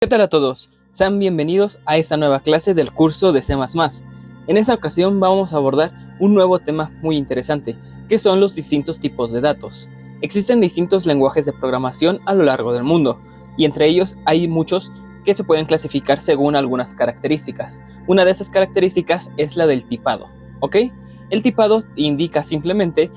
¿Qué tal a todos? Sean bienvenidos a esta nueva clase del curso de C++. En esta ocasión vamos a abordar un nuevo tema muy interesante, que son los distintos tipos de datos. Existen distintos lenguajes de programación a lo largo del mundo, y entre ellos hay muchos que se pueden clasificar según algunas características. Una de esas características es la del tipado, ¿ok? El tipado indica simplemente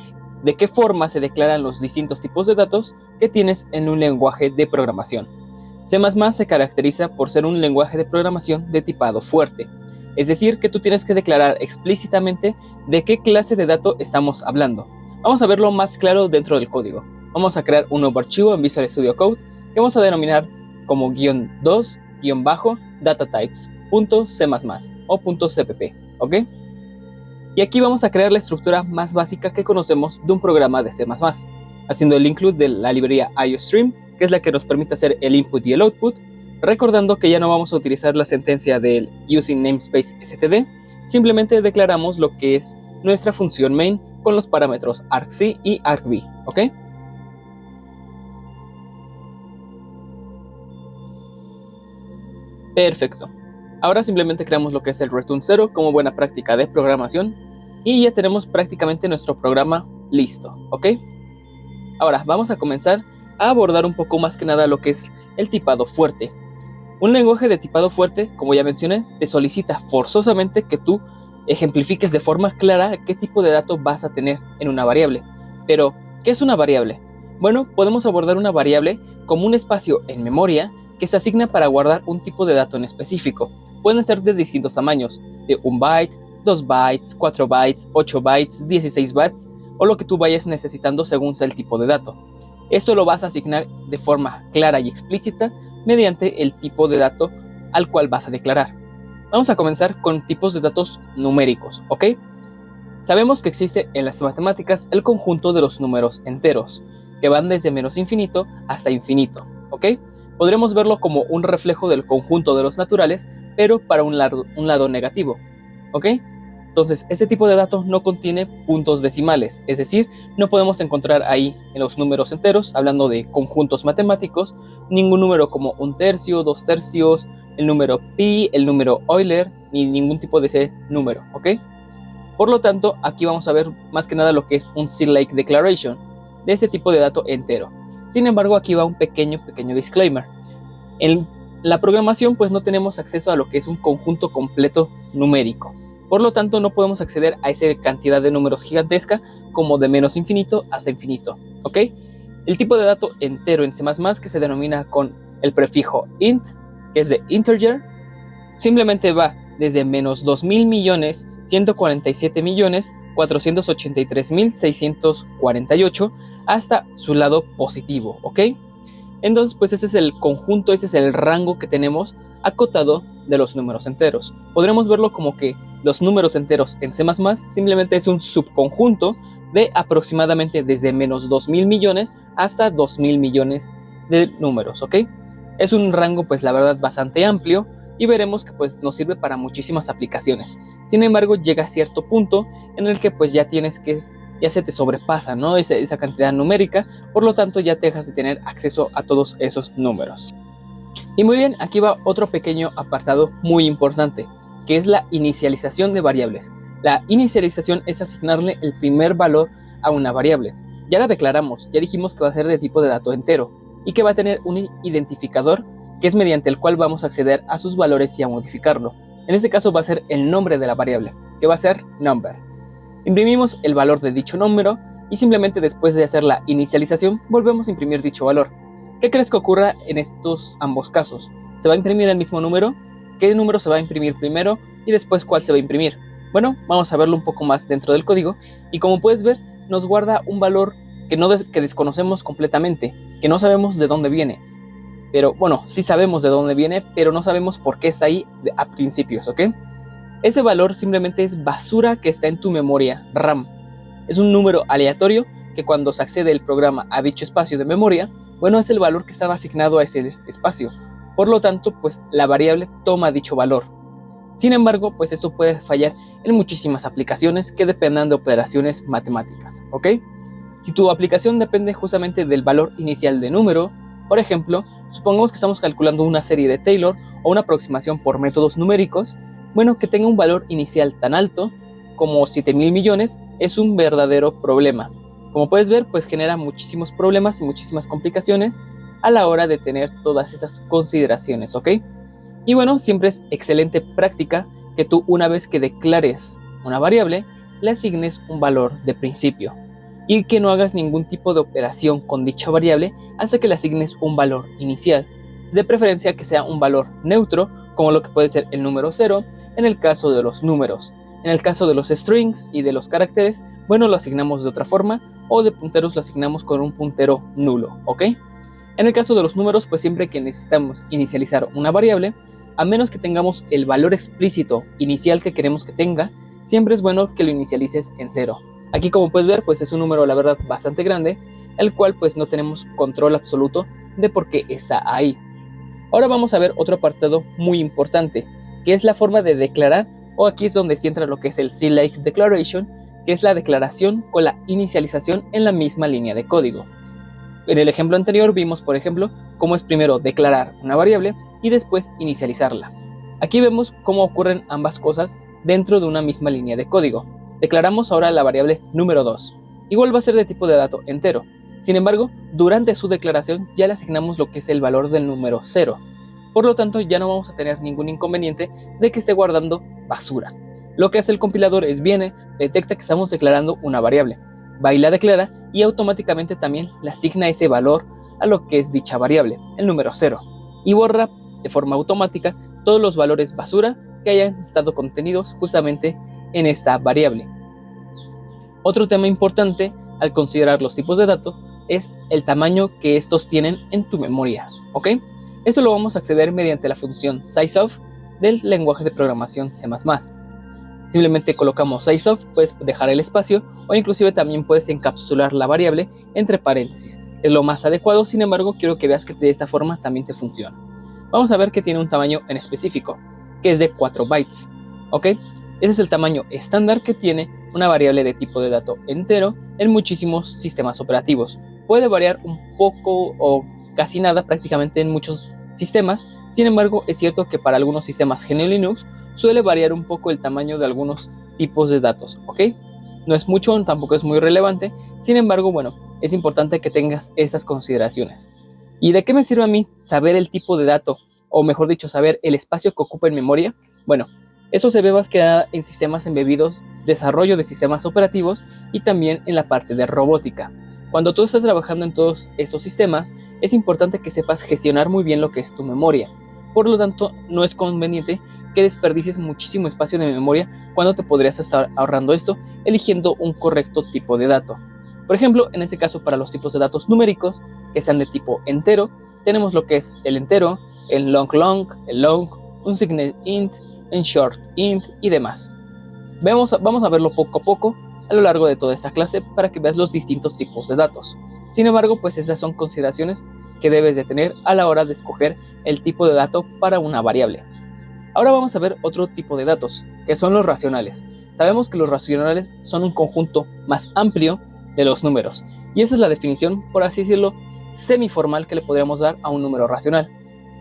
de qué forma se declaran los distintos tipos de datos que tienes en un lenguaje de programación. C++ se caracteriza por ser un lenguaje de programación de tipado fuerte, es decir, que tú tienes que declarar explícitamente de qué clase de dato estamos hablando. Vamos a verlo más claro dentro del código. Vamos a crear un nuevo archivo en Visual Studio Code que vamos a denominar como -2-datatypes.c++ o .cpp, ¿ok? Y aquí vamos a crear la estructura más básica que conocemos de un programa de C++, haciendo el include de la librería IOStream, que es la que nos permite hacer el input y el output, recordando que ya no vamos a utilizar la sentencia del using namespace std, simplemente declaramos lo que es nuestra función main con los parámetros argc y argv, ¿ok? Perfecto. Ahora simplemente creamos lo que es el return 0 como buena práctica de programación y ya tenemos prácticamente nuestro programa listo, ¿ok? Ahora vamos a comenzar a abordar un poco más que nada lo que es el tipado fuerte. Un lenguaje de tipado fuerte, como ya mencioné, te solicita forzosamente que tú ejemplifiques de forma clara qué tipo de dato vas a tener en una variable. Pero, ¿qué es una variable? Bueno, podemos abordar una variable como un espacio en memoria que se asigna para guardar un tipo de dato en específico. Pueden ser de distintos tamaños, de 1 byte, 2 bytes, 4 bytes, 8 bytes, 16 bytes, o lo que tú vayas necesitando según sea el tipo de dato. Esto lo vas a asignar de forma clara y explícita mediante el tipo de dato al cual vas a declarar. Vamos a comenzar con tipos de datos numéricos, ¿ok? Sabemos que existe en las matemáticas el conjunto de los números enteros, que van desde menos infinito hasta infinito, ¿ok? Podremos verlo como un reflejo del conjunto de los naturales, pero para un lado negativo, ¿ok? Entonces, este tipo de datos no contiene puntos decimales, es decir, no podemos encontrar ahí en los números enteros, hablando de conjuntos matemáticos, ningún número como 1/3, 2/3, el número pi, el número Euler, ni ningún tipo de ese número, ¿ok? Por lo tanto, aquí vamos a ver más que nada lo que es un C-like declaration, de este tipo de dato entero. Sin embargo, aquí va un pequeño disclaimer. En la programación, pues no tenemos acceso a lo que es un conjunto completo numérico. Por lo tanto, no podemos acceder a esa cantidad de números gigantesca como de menos infinito hasta infinito, ¿ok? El tipo de dato entero en C++ que se denomina con el prefijo int, que es de integer, simplemente va desde menos 2.147.483.648 hasta su lado positivo, ¿ok? Entonces, pues ese es el conjunto, ese es el rango que tenemos acotado de los números enteros. Podremos verlo como que los números enteros en C++ simplemente es un subconjunto de aproximadamente desde menos 2.000 millones hasta 2.000 millones de números, ¿ok? Es un rango, pues la verdad, bastante amplio y veremos que pues nos sirve para muchísimas aplicaciones. Sin embargo, llega a cierto punto en el que pues ya se te sobrepasa, ¿no? Esa cantidad numérica, por lo tanto ya dejas de tener acceso a todos esos números. Y muy bien, aquí va otro pequeño apartado muy importante, que es la inicialización de variables. La inicialización es asignarle el primer valor a una variable. Ya la declaramos, ya dijimos que va a ser de tipo de dato entero y que va a tener un identificador que es mediante el cual vamos a acceder a sus valores y a modificarlo. En este caso va a ser el nombre de la variable, que va a ser number. Imprimimos el valor de dicho número y simplemente después de hacer la inicialización volvemos a imprimir dicho valor. ¿Qué crees que ocurra en estos ambos casos? ¿Se va a imprimir el mismo número? ¿Qué número se va a imprimir primero y después cuál se va a imprimir? Bueno, vamos a verlo un poco más dentro del código y como puedes ver nos guarda un valor que desconocemos completamente, que no sabemos de dónde viene. Pero bueno, sí sabemos de dónde viene, pero no sabemos por qué está ahí a principios, ¿ok? Ese valor simplemente es basura que está en tu memoria RAM. Es un número aleatorio que cuando se accede el programa a dicho espacio de memoria, bueno, es el valor que estaba asignado a ese espacio. Por lo tanto, pues la variable toma dicho valor. Sin embargo, pues esto puede fallar en muchísimas aplicaciones que dependan de operaciones matemáticas, ¿ok? Si tu aplicación depende justamente del valor inicial de número, por ejemplo, Supongamos que estamos calculando una serie de Taylor o una aproximación por métodos numéricos, bueno, que tenga un valor inicial tan alto como 7,000 millones es un verdadero problema. Como puedes ver, pues genera muchísimos problemas y muchísimas complicaciones a la hora de tener todas esas consideraciones, ¿ok? Y bueno, siempre es excelente práctica que tú, una vez que declares una variable, le asignes un valor de principio y que no hagas ningún tipo de operación con dicha variable hasta que le asignes un valor inicial, de preferencia que sea un valor neutro, como lo que puede ser el número 0 en el caso de los números. En el caso de los strings y de los caracteres, bueno, lo asignamos de otra forma, o de punteros lo asignamos con un puntero nulo, ¿ok? En el caso de los números, pues siempre que necesitamos inicializar una variable, a menos que tengamos el valor explícito inicial que queremos que tenga, siempre es bueno que lo inicialices en 0. Aquí, como puedes ver, pues es un número, la verdad, bastante grande, el cual pues no tenemos control absoluto de por qué está ahí. Ahora vamos a ver otro apartado muy importante, que es la forma de declarar, o aquí es donde se entra lo que es el C-like declaration, que es la declaración con la inicialización en la misma línea de código. En el ejemplo anterior vimos, por ejemplo, cómo es primero declarar una variable y después inicializarla. Aquí vemos cómo ocurren ambas cosas dentro de una misma línea de código. Declaramos ahora la variable número 2. Igual va a ser de tipo de dato entero. Sin embargo, durante su declaración ya le asignamos lo que es el valor del número 0. Por lo tanto, ya no vamos a tener ningún inconveniente de que esté guardando basura. Lo que hace el compilador es viene, detecta que estamos declarando una variable, va y la declara y automáticamente también le asigna ese valor a lo que es dicha variable, el número 0, y borra de forma automática todos los valores basura que hayan estado contenidos justamente en esta variable. Otro tema importante al considerar los tipos de datos es el tamaño que estos tienen en tu memoria, ¿ok? Esto lo vamos a acceder mediante la función sizeOf del lenguaje de programación C++. Simplemente colocamos sizeOf, puedes dejar el espacio o inclusive también puedes encapsular la variable entre paréntesis. Es lo más adecuado, sin embargo quiero que veas que de esta forma también te funciona. Vamos a ver que tiene un tamaño en específico, que es de 4 bytes, ¿ok? Ese es el tamaño estándar que tiene una variable de tipo de dato entero en muchísimos sistemas operativos. Puede variar un poco o casi nada prácticamente en muchos sistemas, sin embargo es cierto que para algunos sistemas GNU Linux suele variar un poco el tamaño de algunos tipos de datos, ¿ok? No es mucho, tampoco es muy relevante, sin embargo, bueno, es importante que tengas esas consideraciones. ¿Y de qué me sirve a mí saber el tipo de dato, o mejor dicho, saber el espacio que ocupa en memoria? Bueno, eso se ve más que nada en sistemas embebidos, desarrollo de sistemas operativos y también en la parte de robótica. Cuando tú estás trabajando en todos esos sistemas, es importante que sepas gestionar muy bien lo que es tu memoria. Por lo tanto, no es conveniente que desperdicies muchísimo espacio de memoria cuando te podrías estar ahorrando esto eligiendo un correcto tipo de dato. Por ejemplo, en este caso para los tipos de datos numéricos que sean de tipo entero, tenemos lo que es el entero, el long, el long, un signet int, un short int y demás. Vamos a verlo poco a poco a lo largo de toda esta clase para que veas los distintos tipos de datos. Sin embargo, pues esas son consideraciones que debes de tener a la hora de escoger el tipo de dato para una variable. Ahora vamos a ver otro tipo de datos, que son los racionales. Sabemos que los racionales son un conjunto más amplio de los números, y esa es la definición, por así decirlo, semiformal que le podríamos dar a un número racional.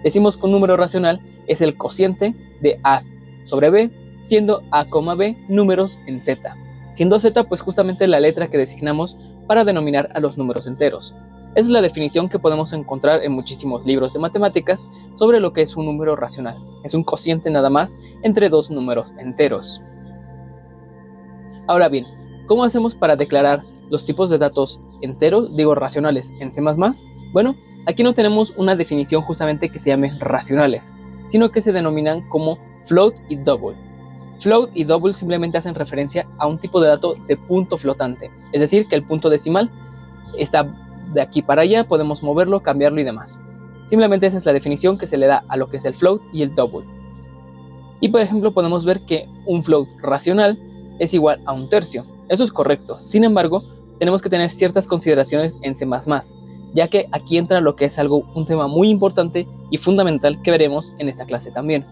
Decimos que un número racional es el cociente de A sobre B, siendo A, B números en Z, siendo Z pues justamente la letra que designamos para denominar a los números enteros. Esa es la definición que podemos encontrar en muchísimos libros de matemáticas sobre lo que es un número racional. Es un cociente nada más entre dos números enteros. Ahora bien, ¿cómo hacemos para declarar los tipos de datos enteros, racionales en C++? Bueno, aquí no tenemos una definición justamente que se llame racionales, sino que se denominan como float y double. Float y double simplemente hacen referencia a un tipo de dato de punto flotante, es decir, que el punto decimal está de aquí para allá, podemos moverlo, cambiarlo y demás. Simplemente esa es la definición que se le da a lo que es el float y el double. Y por ejemplo podemos ver que un float racional es igual a un tercio. Eso es correcto. Sin embargo, tenemos que tener ciertas consideraciones en C++, ya que aquí entra lo que es un tema muy importante y fundamental que veremos en esta clase también,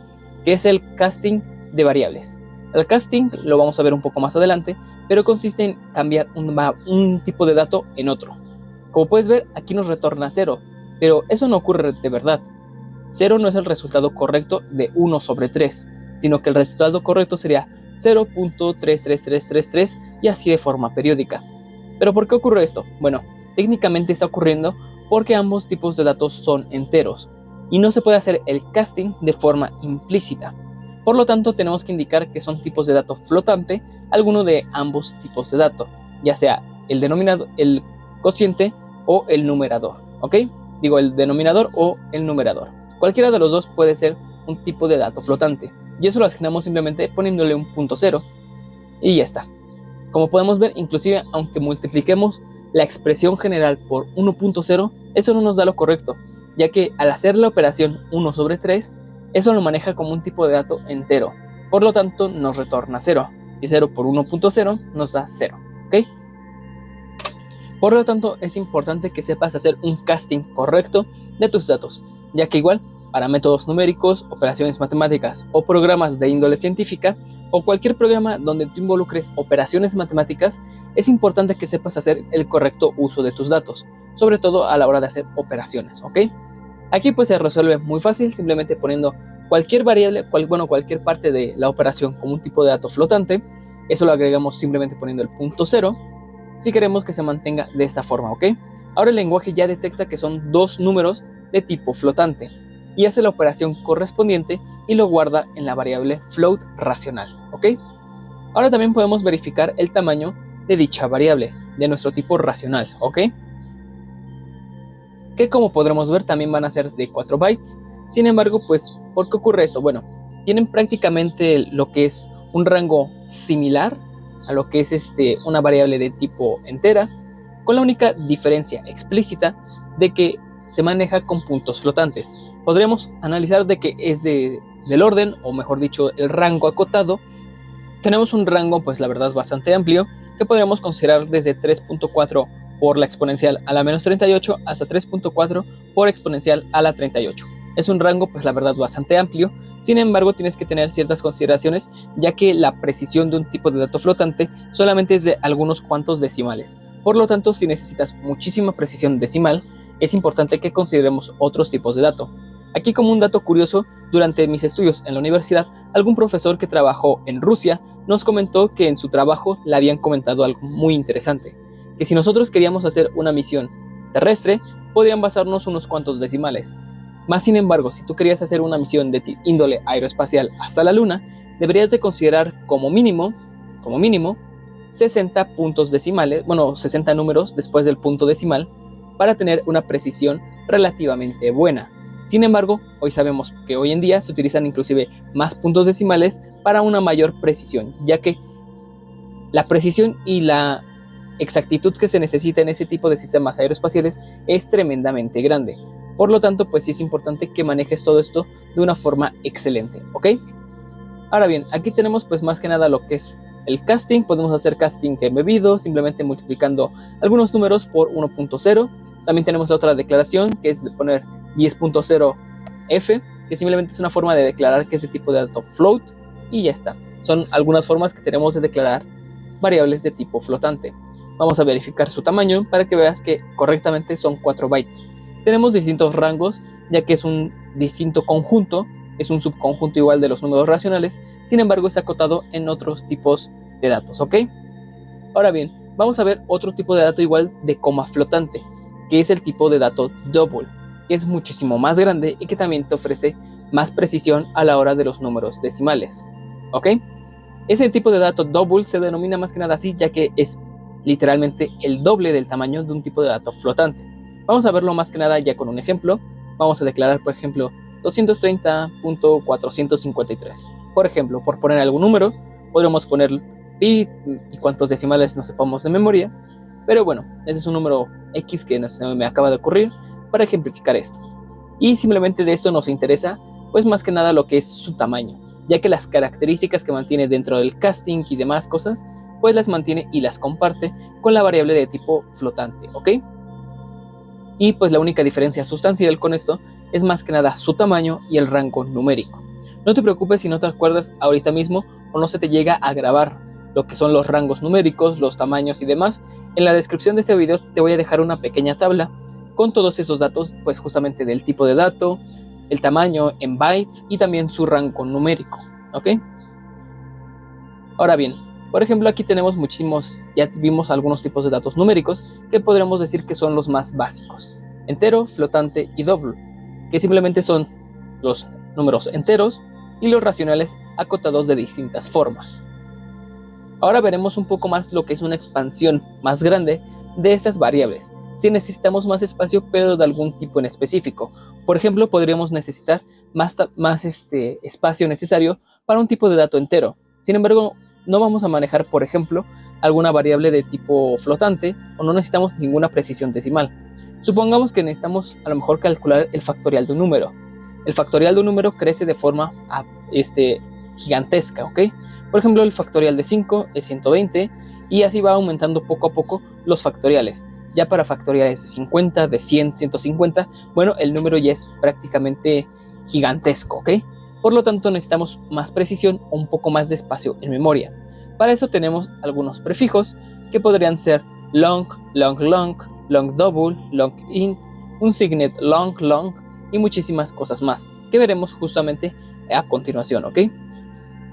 que es el casting de variables. El casting lo vamos a ver un poco más adelante, pero consiste en cambiar un tipo de dato en otro. Como puedes ver, aquí nos retorna 0, pero eso no ocurre de verdad. 0 no es el resultado correcto de 1 sobre 3, sino que el resultado correcto sería 0.33333 y así de forma periódica. ¿Pero por qué ocurre esto? Bueno, técnicamente está ocurriendo porque ambos tipos de datos son enteros y no se puede hacer el casting de forma implícita. Por lo tanto, tenemos que indicar que son tipos de dato flotante alguno de ambos tipos de dato, ya sea el denominador, el cociente o el numerador, ¿ok? Digo, el denominador o el numerador. Cualquiera de los dos puede ser un tipo de dato flotante, y eso lo asignamos simplemente poniéndole un punto cero, y ya está. Como podemos ver, inclusive aunque multipliquemos la expresión general por 1.0, eso no nos da lo correcto, ya que al hacer la operación 1 sobre 3, eso lo maneja como un tipo de dato entero, por lo tanto nos retorna 0, y 0 por 1.0 nos da 0, ¿ok? Por lo tanto, es importante que sepas hacer un casting correcto de tus datos, ya que igual, para métodos numéricos, operaciones matemáticas o programas de índole científica, o cualquier programa donde tú involucres operaciones matemáticas, es importante que sepas hacer el correcto uso de tus datos, sobre todo a la hora de hacer operaciones, ¿ok? Aquí pues se resuelve muy fácil, simplemente poniendo cualquier variable, cualquier parte de la operación como un tipo de dato flotante. Eso lo agregamos simplemente poniendo el punto cero, si queremos que se mantenga de esta forma, ¿ok? Ahora el lenguaje ya detecta que son dos números de tipo flotante y hace la operación correspondiente y lo guarda en la variable float racional, ¿ok? Ahora también podemos verificar el tamaño de dicha variable, de nuestro tipo racional, ¿ok? Que como podremos ver también van a ser de 4 bytes. Sin embargo, pues, ¿por qué ocurre esto? Bueno, tienen prácticamente lo que es un rango similar a lo que es una variable de tipo entera, con la única diferencia explícita de que se maneja con puntos flotantes. Podríamos analizar de que es del orden, o mejor dicho, el rango acotado. Tenemos un rango, pues la verdad, bastante amplio, que podríamos considerar desde 3.4 por la exponencial a la menos 38 hasta 3.4 por exponencial a la 38. Es un rango, pues la verdad, bastante amplio. Sin embargo, tienes que tener ciertas consideraciones, ya que la precisión de un tipo de dato flotante solamente es de algunos cuantos decimales. Por lo tanto, si necesitas muchísima precisión decimal, es importante que consideremos otros tipos de dato. Aquí, como un dato curioso, durante mis estudios en la universidad, algún profesor que trabajó en Rusia nos comentó que en su trabajo le habían comentado algo muy interesante, que si nosotros queríamos hacer una misión terrestre, podrían basarnos unos cuantos decimales. Más sin embargo, si tú querías hacer una misión de índole aeroespacial hasta la Luna, deberías de considerar como mínimo 60 puntos decimales, 60 números después del punto decimal, para tener una precisión relativamente buena. Sin embargo, hoy sabemos que hoy en día se utilizan inclusive más puntos decimales para una mayor precisión, ya que la precisión y la exactitud que se necesita en ese tipo de sistemas aeroespaciales es tremendamente grande. Por lo tanto, pues sí es importante que manejes todo esto de una forma excelente, ¿ok? Ahora bien, aquí tenemos pues más que nada lo que es el casting. Podemos hacer casting embebido, simplemente multiplicando algunos números por 1.0. También tenemos la otra declaración, que es de poner 10.0f, que simplemente es una forma de declarar que ese tipo de dato float, y ya está. Son algunas formas que tenemos de declarar variables de tipo flotante. Vamos a verificar su tamaño para que veas que correctamente son 4 bytes. Tenemos distintos rangos, ya que es un distinto conjunto, es un subconjunto igual de los números racionales, sin embargo está acotado en otros tipos de datos, ¿ok? Ahora bien, vamos a ver otro tipo de dato igual de coma flotante, que es el tipo de dato double, que es muchísimo más grande y que también te ofrece más precisión a la hora de los números decimales, ¿ok? Ese tipo de dato double se denomina más que nada así, ya que es literalmente el doble del tamaño de un tipo de dato flotante. Vamos a verlo más que nada ya con un ejemplo. Vamos a declarar, por ejemplo, 230.453. Por ejemplo, por poner algún número, podríamos poner pi y cuántos decimales no sepamos de memoria. Pero bueno, ese es un número X que me acaba de ocurrir para ejemplificar esto. Y simplemente de esto nos interesa, pues más que nada lo que es su tamaño, ya que las características que mantiene dentro del casting y demás cosas, pues las mantiene y las comparte con la variable de tipo flotante, ¿ok? Y pues la única diferencia sustancial con esto es más que nada su tamaño y el rango numérico. No te preocupes si no te acuerdas ahorita mismo o no se te llega a grabar lo que son los rangos numéricos, los tamaños y demás. En la descripción de este video te voy a dejar una pequeña tabla con todos esos datos, pues justamente del tipo de dato, el tamaño en bytes y también su rango numérico, ¿ok? Ahora bien, por ejemplo, aquí tenemos ya vimos algunos tipos de datos numéricos que podríamos decir que son los más básicos: entero, flotante y double, que simplemente son los números enteros y los racionales acotados de distintas formas. Ahora veremos un poco más lo que es una expansión más grande de estas variables, si necesitamos más espacio pero de algún tipo en específico. Por ejemplo, podríamos necesitar más espacio necesario para un tipo de dato entero. Sin embargo, no vamos a manejar, por ejemplo, alguna variable de tipo flotante o no necesitamos ninguna precisión decimal. Supongamos que necesitamos a lo mejor calcular el factorial de un número. El factorial de un número crece de forma gigantesca, ¿ok? Por ejemplo, el factorial de 5 es 120 y así va aumentando poco a poco los factoriales. Ya para factoriales de 50, de 100, 150, bueno, el número ya es prácticamente gigantesco, ¿ok? Por lo tanto, necesitamos más precisión o un poco más de espacio en memoria. Para eso tenemos algunos prefijos que podrían ser long, long, long, long double, long int, un signet long, long y muchísimas cosas más que veremos justamente a continuación, ¿ok?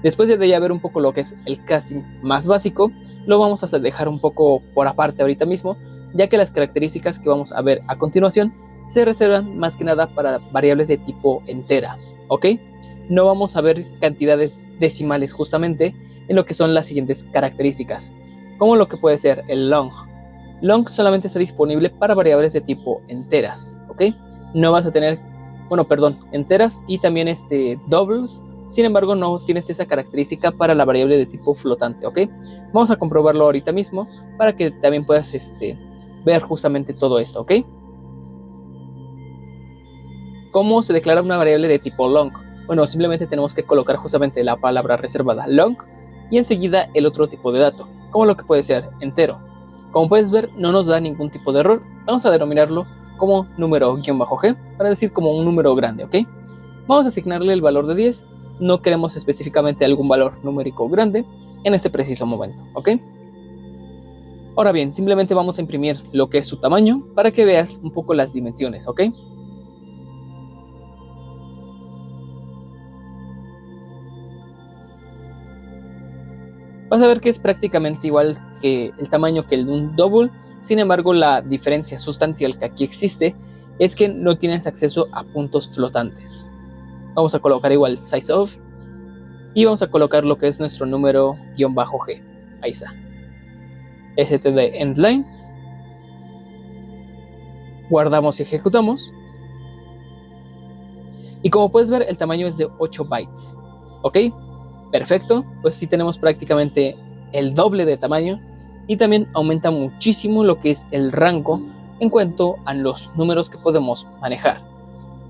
Después de ya ver un poco lo que es el casting más básico, lo vamos a dejar un poco por aparte ahorita mismo, ya que las características que vamos a ver a continuación se reservan más que nada para variables de tipo entera, ¿ok? No vamos a ver cantidades decimales justamente en lo que son las siguientes características, como lo que puede ser el long. Long solamente está disponible para variables de tipo enteras, ¿ok? No vas a tener, enteras y también doubles. Sin embargo, no tienes esa característica para la variable de tipo flotante, ¿ok? Vamos a comprobarlo ahorita mismo para que también puedas ver justamente todo esto, ¿ok? ¿Cómo se declara una variable de tipo long? Bueno, simplemente tenemos que colocar justamente la palabra reservada long y enseguida el otro tipo de dato, como lo que puede ser entero. Como puedes ver, no nos da ningún tipo de error. Vamos a denominarlo como número-g para decir como un número grande, ¿ok? Vamos a asignarle el valor de 10. No queremos específicamente algún valor numérico grande en ese preciso momento, ¿ok? Ahora bien, simplemente vamos a imprimir lo que es su tamaño para que veas un poco las dimensiones, ¿ok? Vas a ver que es prácticamente igual que el tamaño que el de un double. Sin embargo, la diferencia sustancial que aquí existe es que no tienes acceso a puntos flotantes. Vamos a colocar igual size of y vamos a colocar lo que es nuestro número -g. Ahí está. std endline. Guardamos y ejecutamos. Y como puedes ver, el tamaño es de 8 bytes. ¿Ok? Perfecto. Pues sí tenemos prácticamente el doble de tamaño. Y también aumenta muchísimo lo que es el rango en cuanto a los números que podemos manejar.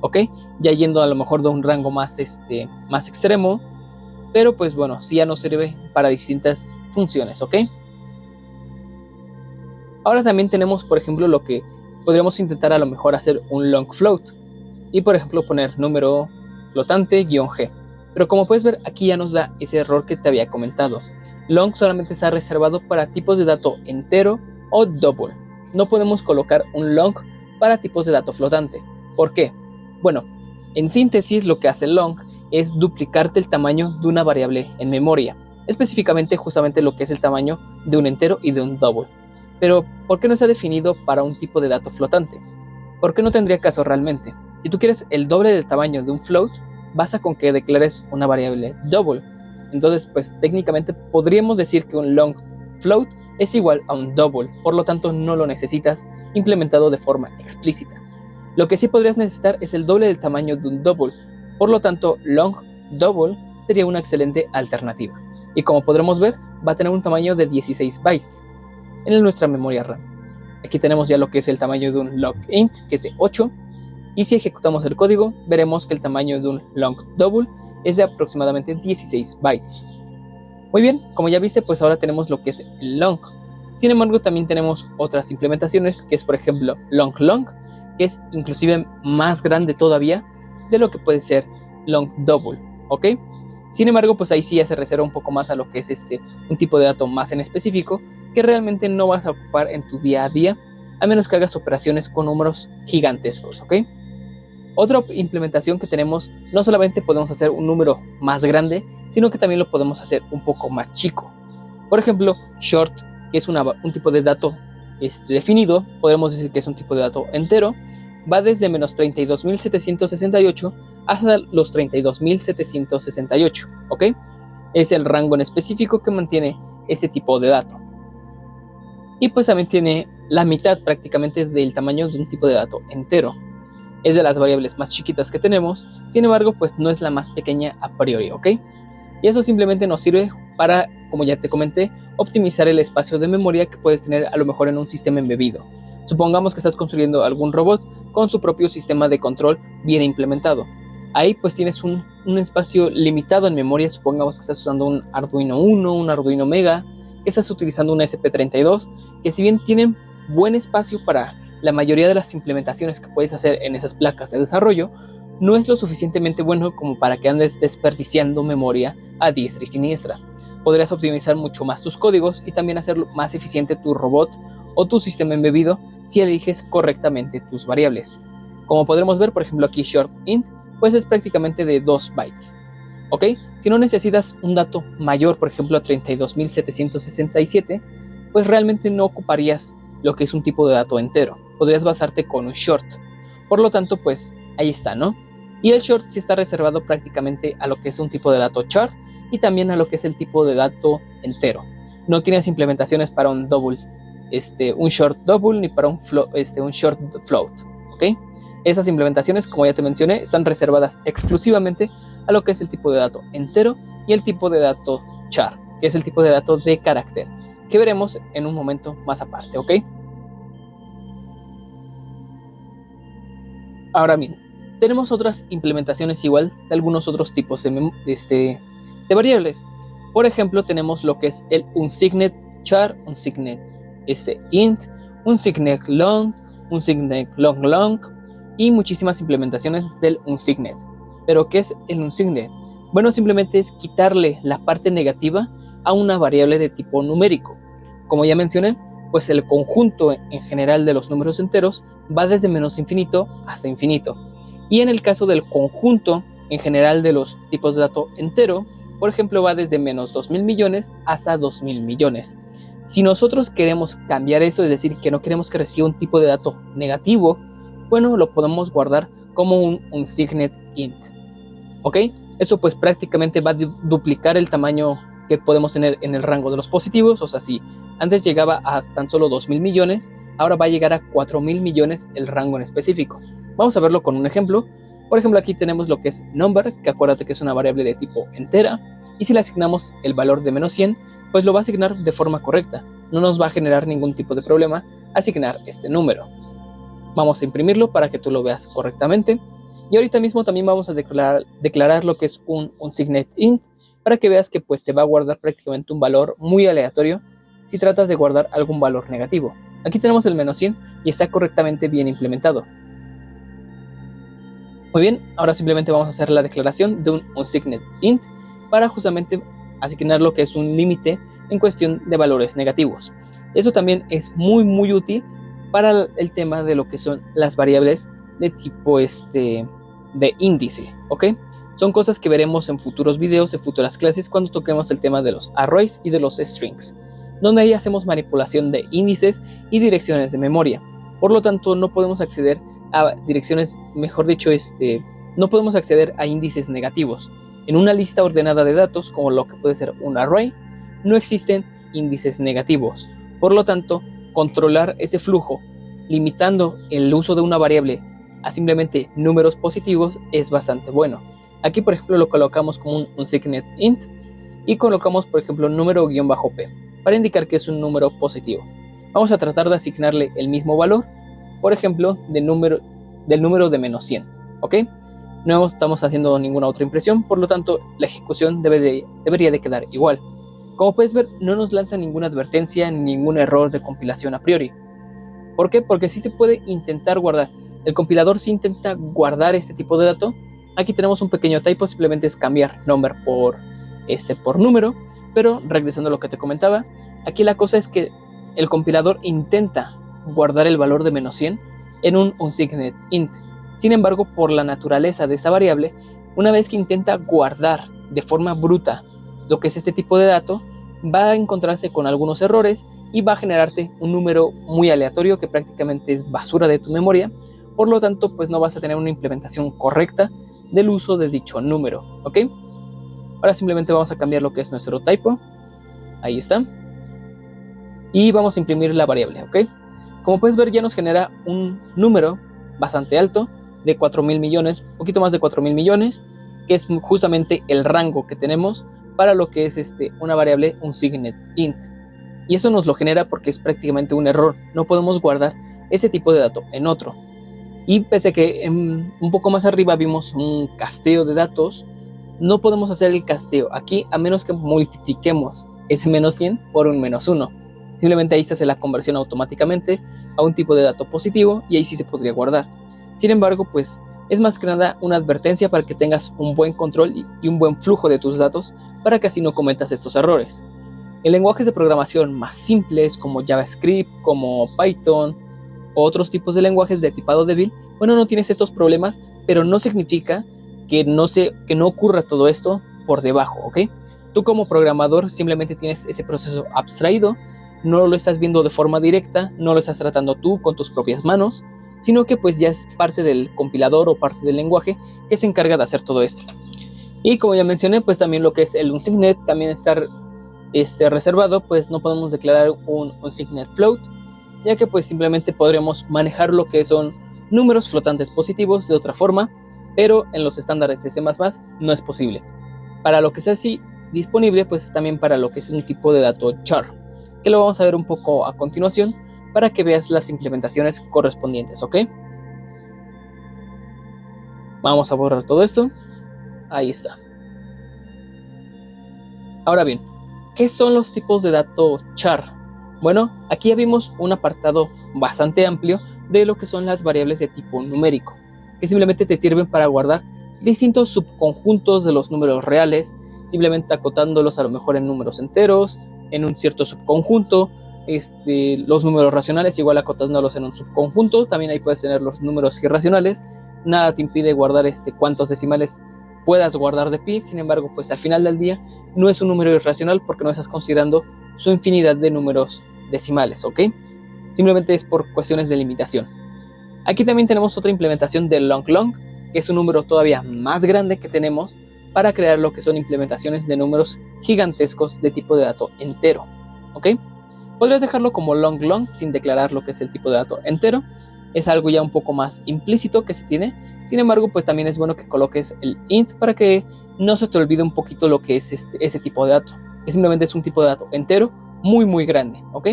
¿Ok? Ya yendo a lo mejor de un rango más extremo. Pero pues bueno, sí ya nos sirve para distintas funciones, ¿ok? Ahora también tenemos, por ejemplo, lo que podríamos intentar a lo mejor hacer un long float. Y por ejemplo poner número flotante -g. Pero como puedes ver, aquí ya nos da ese error que te había comentado. Long solamente está reservado para tipos de dato entero o double. No podemos colocar un long para tipos de dato flotante. ¿Por qué? Bueno, en síntesis lo que hace long es duplicarte el tamaño de una variable en memoria, específicamente justamente lo que es el tamaño de un entero y de un double. Pero, ¿por qué no está definido para un tipo de dato flotante? ¿Por qué no tendría caso realmente? Si tú quieres el doble del tamaño de un float, basta con que declares una variable double. Entonces, pues técnicamente podríamos decir que un long float es igual a un double, por lo tanto no lo necesitas implementado de forma explícita. Lo que sí podrías necesitar es el doble del tamaño de un double. Por lo tanto, long double sería una excelente alternativa. Y como podremos ver, va a tener un tamaño de 16 bytes en nuestra memoria RAM. Aquí tenemos ya lo que es el tamaño de un long int, que es de 8. Y si ejecutamos el código, veremos que el tamaño de un long double es de aproximadamente 16 bytes. Muy bien, como ya viste, pues ahora tenemos lo que es el long. Sin embargo, también tenemos otras implementaciones, que es por ejemplo long long, que es inclusive más grande todavía de lo que puede ser long double, ¿ok? Sin embargo, pues ahí sí ya se reserva un poco más a lo que es un tipo de dato más en específico que realmente no vas a ocupar en tu día a día, a menos que hagas operaciones con números gigantescos, ¿ok? Otra implementación que tenemos, no solamente podemos hacer un número más grande, sino que también lo podemos hacer un poco más chico. Por ejemplo, short, que es un tipo de dato definido, podemos decir que es un tipo de dato entero, va desde menos 32.768 hasta los 32.768, ¿ok? Es el rango en específico que mantiene ese tipo de dato. Y pues también tiene la mitad prácticamente del tamaño de un tipo de dato entero. Es de las variables más chiquitas que tenemos, sin embargo, pues no es la más pequeña a priori, ¿ok? Y eso simplemente nos sirve para, como ya te comenté, optimizar el espacio de memoria que puedes tener a lo mejor en un sistema embebido. Supongamos que estás construyendo algún robot con su propio sistema de control bien implementado. Ahí pues tienes un espacio limitado en memoria. Supongamos que estás usando un Arduino Uno, un Arduino Mega, que estás utilizando un SP32, que si bien tienen buen espacio para la mayoría de las implementaciones que puedes hacer en esas placas de desarrollo, no es lo suficientemente bueno como para que andes desperdiciando memoria a diestra y siniestra. Podrías optimizar mucho más tus códigos y también hacerlo más eficiente tu robot o tu sistema embebido si eliges correctamente tus variables. Como podremos ver, por ejemplo, aquí short int, pues es prácticamente de 2 bytes. ¿Ok? Si no necesitas un dato mayor, por ejemplo, a 32.767, pues realmente no ocuparías lo que es un tipo de dato entero. Podrías basarte con un short. Por lo tanto, pues ahí está, ¿no? Y el short sí está reservado prácticamente a lo que es un tipo de dato char y también a lo que es el tipo de dato entero. No tienes implementaciones para un double, un short double ni para un short float, ¿ok? Esas implementaciones, como ya te mencioné, están reservadas exclusivamente a lo que es el tipo de dato entero y el tipo de dato char, que es el tipo de dato de carácter, que veremos en un momento más aparte, ¿ok? Ahora bien, tenemos otras implementaciones igual de algunos otros tipos de variables. Por ejemplo, tenemos lo que es el unsigned char, unsigned int, unsigned long, unsigned long long y muchísimas implementaciones del unsigned. ¿Pero qué es el unsigned? Bueno, simplemente es quitarle la parte negativa a una variable de tipo numérico. Como ya mencioné, pues el conjunto en general de los números enteros va desde menos infinito hasta infinito. Y en el caso del conjunto en general de los tipos de dato entero, por ejemplo, va desde menos 2.000 millones hasta 2.000 millones. Si nosotros queremos cambiar eso, es decir, que no queremos que reciba un tipo de dato negativo, bueno, lo podemos guardar como un unsigned int. ¿Ok? Eso pues prácticamente va a duplicar el tamaño que podemos tener en el rango de los positivos. O sea, si antes llegaba a tan solo 2.000 millones, ahora va a llegar a 4.000 millones el rango en específico. Vamos a verlo con un ejemplo. Por ejemplo, aquí tenemos lo que es number, que acuérdate que es una variable de tipo entera, y si le asignamos el valor de menos 100, pues lo va a asignar de forma correcta. No nos va a generar ningún tipo de problema asignar este número. Vamos a imprimirlo para que tú lo veas correctamente. Y ahorita mismo también vamos a declarar lo que es un unsigned int, para que veas que pues te va a guardar prácticamente un valor muy aleatorio si tratas de guardar algún valor negativo. Aquí tenemos el menos 100 y está correctamente bien implementado. Muy bien, ahora simplemente vamos a hacer la declaración de un unsigned int para justamente asignar lo que es un límite en cuestión de valores negativos. Eso también es muy útil para el tema de lo que son las variables de tipo de índice, ¿ok? Son cosas que veremos en futuros videos, en futuras clases, cuando toquemos el tema de los arrays y de los strings, donde ahí hacemos manipulación de índices y direcciones de memoria. Por lo tanto, no podemos acceder a direcciones, mejor dicho, no podemos acceder a índices negativos. En una lista ordenada de datos, como lo que puede ser un array, no existen índices negativos. Por lo tanto, controlar ese flujo, limitando el uso de una variable a simplemente números positivos, es bastante bueno. Aquí, por ejemplo, lo colocamos como un unsigned int y colocamos, por ejemplo, número-p para indicar que es un número positivo. Vamos a tratar de asignarle el mismo valor, por ejemplo, del número de menos 100, ¿ok? No estamos haciendo ninguna otra impresión, por lo tanto, la ejecución debería de quedar igual. Como puedes ver, no nos lanza ninguna advertencia ni ningún error de compilación a priori. ¿Por qué? Porque sí se puede intentar guardar. El compilador sí intenta guardar este tipo de dato. Aquí tenemos un pequeño typo, simplemente es cambiar number por número, pero regresando a lo que te comentaba, aquí la cosa es que el compilador intenta guardar el valor de -100 en un unsigned int. Sin embargo, por la naturaleza de esta variable, una vez que intenta guardar de forma bruta lo que es este tipo de dato, va a encontrarse con algunos errores y va a generarte un número muy aleatorio que prácticamente es basura de tu memoria. Por lo tanto, pues no vas a tener una implementación correcta del uso de dicho número, ¿ok? Ahora simplemente vamos a cambiar lo que es nuestro typo. Ahí está. Y vamos a imprimir la variable, ¿ok? Como puedes ver, ya nos genera un número bastante alto de 4,000 millones, un poquito más de 4,000 millones, que es justamente el rango que tenemos para lo que es una variable unsigned int. Y eso nos lo genera porque es prácticamente un error. No podemos guardar ese tipo de dato en otro. Y pese a que un poco más arriba vimos un casteo de datos, no podemos hacer el casteo aquí a menos que multipliquemos ese -100 por un -1. Simplemente ahí se hace la conversión automáticamente a un tipo de dato positivo y ahí sí se podría guardar. Sin embargo, pues es más que nada una advertencia para que tengas un buen control y un buen flujo de tus datos para que así no cometas estos errores. En lenguajes de programación más simples como JavaScript, como Python o otros tipos de lenguajes de tipado débil, bueno, no tienes estos problemas, pero no significa que no ocurra todo esto por debajo, ¿ok? Tú como programador simplemente tienes ese proceso abstraído, no lo estás viendo de forma directa, no lo estás tratando tú con tus propias manos, sino que pues ya es parte del compilador o parte del lenguaje que se encarga de hacer todo esto. Y como ya mencioné, pues también lo que es el unsigned también está reservado, pues no podemos declarar un unsigned float, ya que pues simplemente podríamos manejar lo que son números flotantes positivos de otra forma, pero en los estándares de C++ no es posible. Para lo que sea así disponible, pues también para lo que es un tipo de dato char, que lo vamos a ver un poco a continuación para que veas las implementaciones correspondientes, ¿ok? Vamos a borrar todo esto. Ahí está. Ahora bien, ¿qué son los tipos de dato char? Bueno, aquí ya vimos un apartado bastante amplio de lo que son las variables de tipo numérico, que simplemente te sirven para guardar distintos subconjuntos de los números reales, simplemente acotándolos a lo mejor en números enteros, en un cierto subconjunto, los números racionales igual acotándolos en un subconjunto, también ahí puedes tener los números irracionales, nada te impide guardar cuántos decimales puedas guardar de pi, sin embargo, pues al final del día no es un número irracional porque no estás considerando su infinidad de números decimales, ¿ok? Simplemente es por cuestiones de limitación. Aquí también tenemos otra implementación de long, que es un número todavía más grande que tenemos para crear lo que son implementaciones de números gigantescos de tipo de dato entero, ¿ok? Podrías dejarlo como long sin declarar lo que es el tipo de dato entero. Es algo ya un poco más implícito que se tiene. Sin embargo, pues también es bueno que coloques el int para que no se te olvide un poquito lo que es ese tipo de dato. Simplemente es un tipo de dato entero muy grande, ¿ok?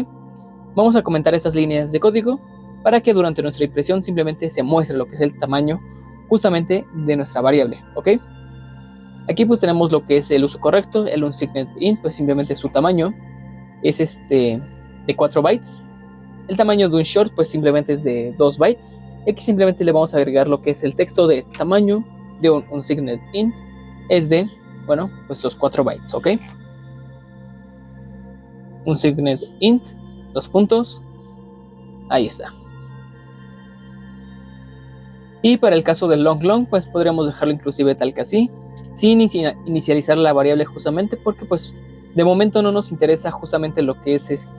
Vamos a comentar estas líneas de código para que durante nuestra impresión simplemente se muestre lo que es el tamaño justamente de nuestra variable, ¿ok? Aquí pues tenemos lo que es el uso correcto, el unsigned int, pues simplemente su tamaño es de 4 bytes. El tamaño de un short pues simplemente es de 2 bytes. Y aquí simplemente le vamos a agregar lo que es el texto de tamaño de un unsigned int, es de, bueno, pues los 4 bytes, ¿ok? Unsigned int, 2 puntos, ahí está. Y para el caso del long, pues podríamos dejarlo inclusive tal que así, sin inicializar la variable justamente porque pues de momento no nos interesa justamente lo que es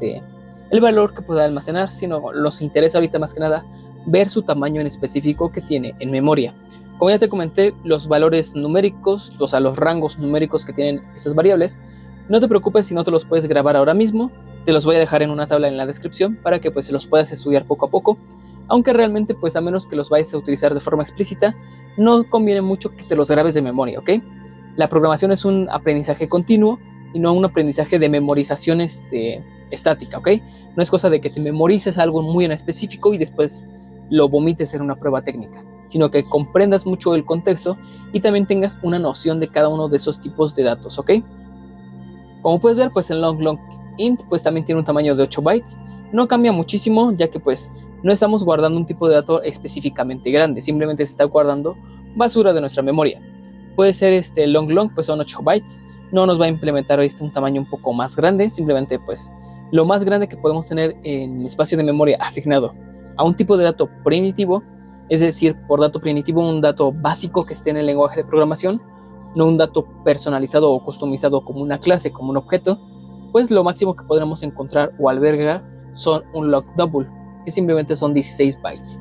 el valor que pueda almacenar, sino nos interesa ahorita más que nada ver su tamaño en específico que tiene en memoria. Como ya te comenté, los valores numéricos, o sea, los rangos numéricos que tienen esas variables, no te preocupes si no te los puedes grabar ahora mismo, te los voy a dejar en una tabla en la descripción para que pues los puedas estudiar poco a poco, aunque realmente pues a menos que los vayas a utilizar de forma explícita, no conviene mucho que te los grabes de memoria, ¿ok? La programación es un aprendizaje continuo y no un aprendizaje de memorización estática, ¿ok? No es cosa de que te memorices algo muy en específico y después lo vomites en una prueba técnica, sino que comprendas mucho el contexto y también tengas una noción de cada uno de esos tipos de datos, ¿ok? Como puedes ver, pues el long int pues también tiene un tamaño de 8 bytes, no cambia muchísimo ya que pues no estamos guardando un tipo de dato específicamente grande, simplemente se está guardando basura de nuestra memoria. Puede ser long, pues son 8 bytes, no nos va a implementar un tamaño un poco más grande, simplemente pues lo más grande que podemos tener en espacio de memoria asignado a un tipo de dato primitivo, es decir, por dato primitivo un dato básico que esté en el lenguaje de programación, no un dato personalizado o customizado como una clase, como un objeto, pues lo máximo que podremos encontrar o albergar son un log double, que simplemente son 16 bytes.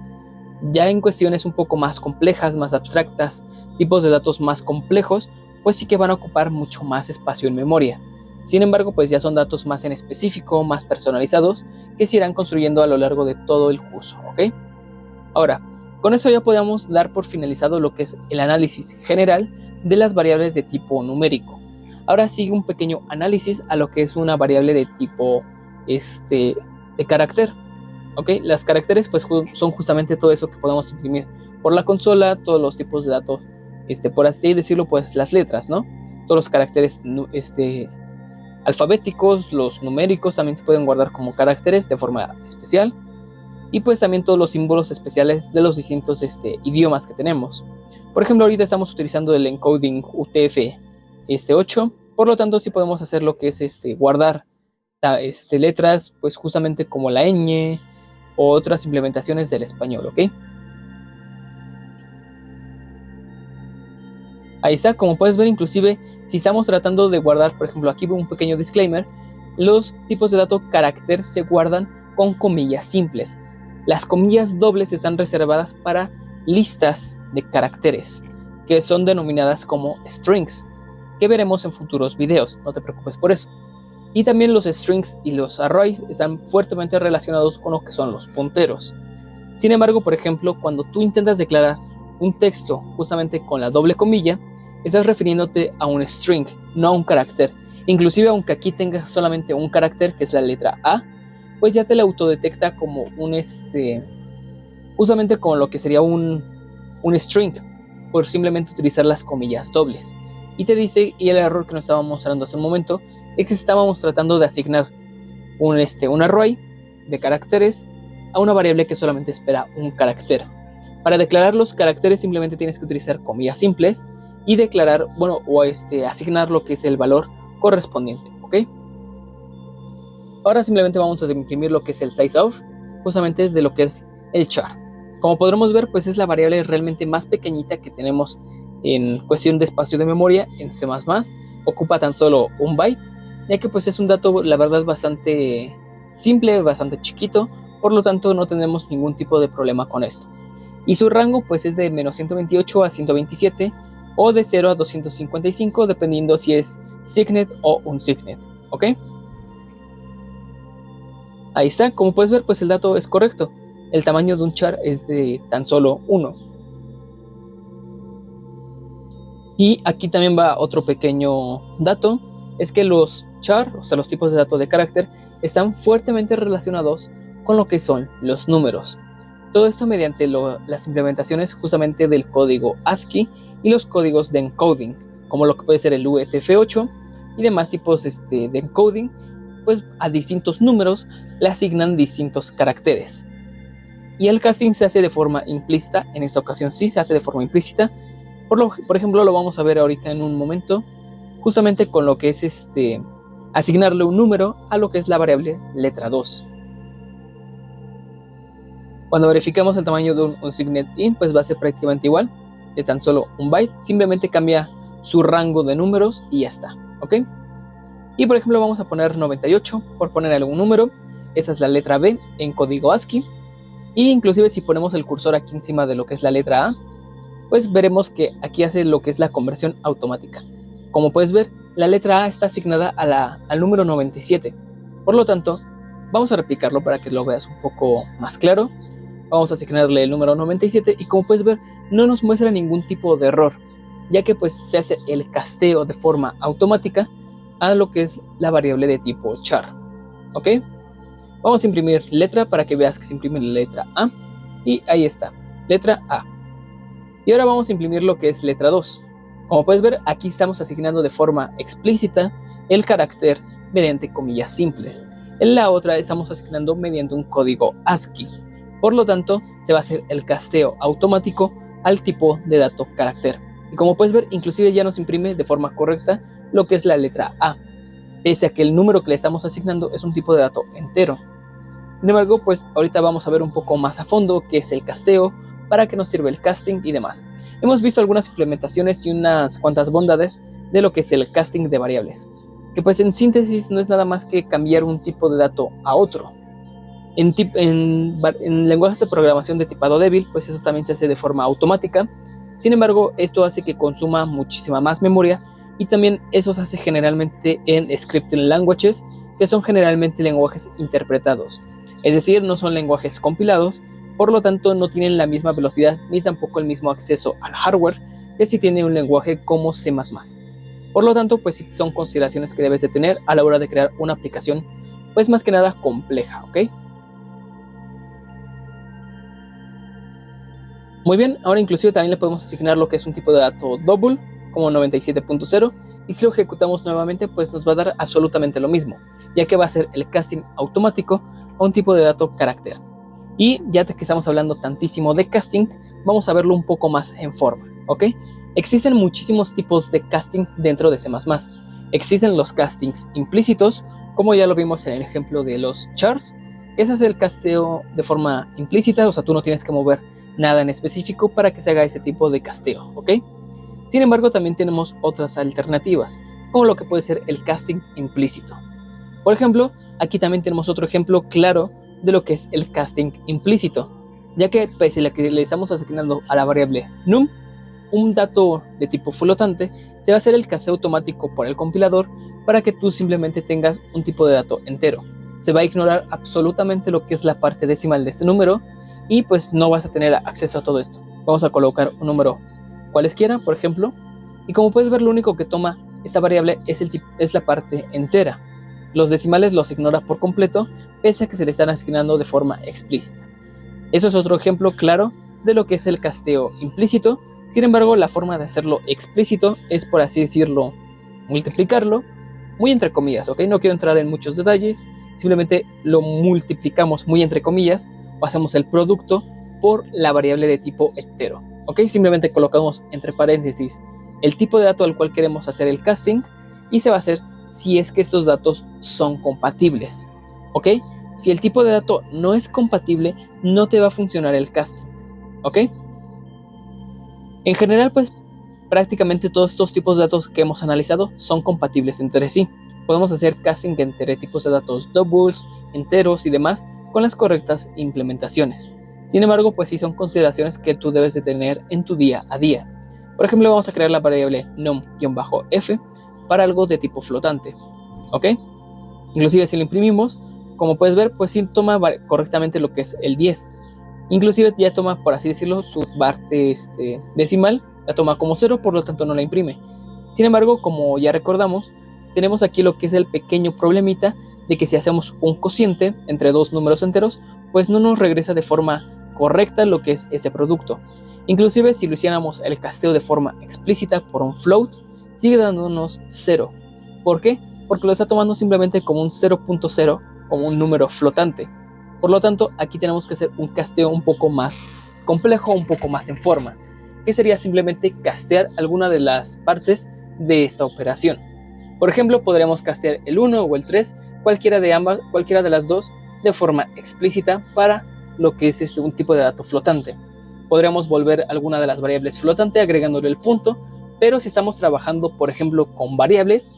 Ya en cuestiones un poco más complejas, más abstractas, tipos de datos más complejos, pues sí que van a ocupar mucho más espacio en memoria. Sin embargo, pues ya son datos más en específico, más personalizados, que se irán construyendo a lo largo de todo el curso, ¿ok? Ahora, con eso ya podemos dar por finalizado lo que es el análisis general de las variables de tipo numérico. Ahora sigue un pequeño análisis a lo que es una variable de tipo de carácter. ¿Ok? Las caracteres pues son justamente todo eso que podemos imprimir por la consola, todos los tipos de datos, por así decirlo, pues las letras, ¿no? Todos los caracteres alfabéticos, los numéricos también se pueden guardar como caracteres de forma especial, y pues también todos los símbolos especiales de los distintos idiomas que tenemos. Por ejemplo, ahorita estamos utilizando el encoding UTF-8, por lo tanto sí podemos hacer lo que es guardar letras pues justamente como la ñ o otras implementaciones del español, ¿ok? Ahí está, como puedes ver, inclusive si estamos tratando de guardar, por ejemplo, aquí veo un pequeño disclaimer, los tipos de dato carácter se guardan con comillas simples. Las comillas dobles están reservadas para listas de caracteres, que son denominadas como strings, que veremos en futuros videos, no te preocupes por eso. Y también los strings y los arrays están fuertemente relacionados con lo que son los punteros. Sin embargo, por ejemplo, cuando tú intentas declarar un texto justamente con la doble comilla, estás refiriéndote a un string, no a un carácter. Inclusive aunque aquí tengas solamente un carácter, que es la letra A, pues ya te la autodetecta como justamente como lo que sería un string, por simplemente utilizar las comillas dobles. Y te dice, y el error que nos estaba mostrando hace un momento, es que estábamos tratando de asignar un array de caracteres a una variable que solamente espera un carácter. Para declarar los caracteres simplemente tienes que utilizar comillas simples y declarar, bueno, o asignar lo que es el valor correspondiente, ¿ok? Ahora simplemente vamos a imprimir lo que es el sizeof, justamente de lo que es el char. Como podremos ver, pues es la variable realmente más pequeñita que tenemos en cuestión de espacio de memoria en C++. Ocupa tan solo un byte, ya que pues es un dato, la verdad, bastante simple, bastante chiquito, por lo tanto no tenemos ningún tipo de problema con esto. Y su rango pues es de menos 128 a 127 o de 0 a 255, dependiendo si es signet o unsignet, ¿ok? Ahí está, como puedes ver, pues el dato es correcto. El tamaño de un char es de tan solo 1. Y aquí también va otro pequeño dato, es que los char, o sea los tipos de datos de carácter, están fuertemente relacionados con lo que son los números. Todo esto mediante las implementaciones justamente del código ASCII y los códigos de encoding, como lo que puede ser el UTF-8 y demás tipos de encoding, pues a distintos números le asignan distintos caracteres. Y el casting se hace de forma implícita, en esta ocasión sí se hace de forma implícita. Por ejemplo, lo vamos a ver ahorita en un momento, justamente con lo que es asignarle un número a lo que es la variable letra 2. Cuando verificamos el tamaño de un signet int, pues va a ser prácticamente igual, de tan solo un byte, simplemente cambia su rango de números y ya está, ¿ok? Y por ejemplo vamos a poner 98, por poner algún número, esa es la letra B en código ASCII, y inclusive si ponemos el cursor aquí encima de lo que es la letra A, pues veremos que aquí hace lo que es la conversión automática. Como puedes ver, la letra A está asignada al número 97, por lo tanto, vamos a replicarlo para que lo veas un poco más claro. Vamos a asignarle el número 97 y como puedes ver no nos muestra ningún tipo de error, ya que pues se hace el casteo de forma automática a lo que es la variable de tipo char, ¿ok? Vamos a imprimir letra para que veas que se imprime la letra A y ahí está, letra A. Y ahora vamos a imprimir lo que es letra 2. Como puedes ver, aquí estamos asignando de forma explícita el carácter mediante comillas simples. En la otra estamos asignando mediante un código ASCII. Por lo tanto, se va a hacer el casteo automático al tipo de dato carácter. Y como puedes ver, inclusive ya nos imprime de forma correcta lo que es la letra A. pese a que el número que le estamos asignando es un tipo de dato entero. Sin embargo, pues ahorita vamos a ver un poco más a fondo qué es el casteo, para qué nos sirve el casting y demás. Hemos visto algunas implementaciones y unas cuantas bondades de lo que es el casting de variables, que pues en síntesis no es nada más que cambiar un tipo de dato a otro. En lenguajes de programación de tipado débil, pues eso también se hace de forma automática. Sin embargo, esto hace que consuma muchísima más memoria, y también eso se hace generalmente en scripting languages, que son generalmente lenguajes interpretados. Es decir, no son lenguajes compilados, por lo tanto no tienen la misma velocidad ni tampoco el mismo acceso al hardware que si tiene un lenguaje como C++. Por lo tanto, pues sí son consideraciones que debes de tener a la hora de crear una aplicación, pues más que nada compleja, ¿ok? Muy bien, ahora inclusive también le podemos asignar lo que es un tipo de dato double, como 97.0, y si lo ejecutamos nuevamente, pues nos va a dar absolutamente lo mismo, ya que va a ser el casting automático a un tipo de dato carácter. Y ya que estamos hablando tantísimo de casting, vamos a verlo un poco más en forma, ¿ok? Existen muchísimos tipos de casting dentro de C++. Existen los castings implícitos, como ya lo vimos en el ejemplo de los chars. Ese es el casteo de forma implícita, o sea, tú no tienes que mover nada en específico para que se haga este tipo de casteo, ¿ok? Sin embargo, también tenemos otras alternativas, como lo que puede ser el casting implícito. Por ejemplo, aquí también tenemos otro ejemplo claro de lo que es el casting implícito, ya que pese a que le estamos asignando a la variable num un dato de tipo flotante, se va a hacer el casteo automático por el compilador para que tú simplemente tengas un tipo de dato entero. Se va a ignorar absolutamente lo que es la parte decimal de este número y pues no vas a tener acceso a todo esto. Vamos a colocar un número cualesquiera, por ejemplo, y como puedes ver, lo único que toma esta variable es la parte entera. Los decimales los ignora por completo, pese a que se le están asignando de forma explícita. Eso es otro ejemplo claro de lo que es el casteo implícito. Sin embargo, la forma de hacerlo explícito es, por así decirlo, multiplicarlo, muy entre comillas, ¿ok? No quiero entrar en muchos detalles, simplemente lo multiplicamos muy entre comillas, o hacemos el producto por la variable de tipo entero, ¿ok? Simplemente colocamos entre paréntesis el tipo de dato al cual queremos hacer el casting y se va a hacer si es que estos datos son compatibles, ¿ok? Si el tipo de dato no es compatible, no te va a funcionar el casting, ¿ok? En general, pues prácticamente todos estos tipos de datos que hemos analizado son compatibles entre sí. Podemos hacer casting entre tipos de datos doubles, enteros y demás con las correctas implementaciones. Sin embargo, pues sí son consideraciones que tú debes de tener en tu día a día. Por ejemplo, vamos a crear la variable num-f para algo de tipo flotante, ¿ok? Inclusive si lo imprimimos, como puedes ver, pues sí toma correctamente lo que es el 10. Inclusive ya toma, por así decirlo, su parte decimal, la toma como 0, por lo tanto no la imprime. Sin embargo, como ya recordamos, tenemos aquí lo que es el pequeño problemita de que si hacemos un cociente entre dos números enteros, pues no nos regresa de forma correcta lo que es este producto. Inclusive si lo hiciéramos el casteo de forma explícita por un float, sigue dándonos 0. ¿Por qué? Porque lo está tomando simplemente como un 0.0, como un número flotante. Por lo tanto, aquí tenemos que hacer un casteo un poco más complejo, un poco más en forma, que sería simplemente castear alguna de las partes de esta operación. Por ejemplo, podríamos castear el 1 o el 3, cualquiera de las dos, de forma explícita para lo que es un tipo de dato flotante. Podríamos volver alguna de las variables flotante agregándole el punto, pero si estamos trabajando, por ejemplo, con variables,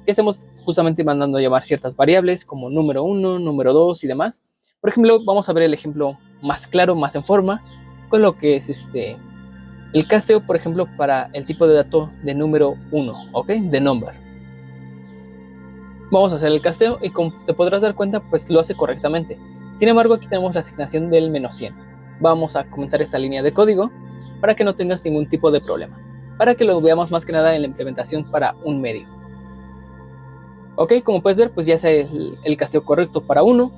que estamos justamente mandando a llamar ciertas variables como número 1, número 2 y demás. Por ejemplo, vamos a ver el ejemplo más claro, más en forma, con lo que es el casteo, por ejemplo, para el tipo de dato de número 1, ¿ok? De number. Vamos a hacer el casteo y como te podrás dar cuenta, pues lo hace correctamente. Sin embargo, aquí tenemos la asignación del -100. Vamos a comentar esta línea de código para que no tengas ningún tipo de problema, para que lo veamos más que nada en la implementación para un medio. Ok, como puedes ver, pues ya es el casteo correcto para 1.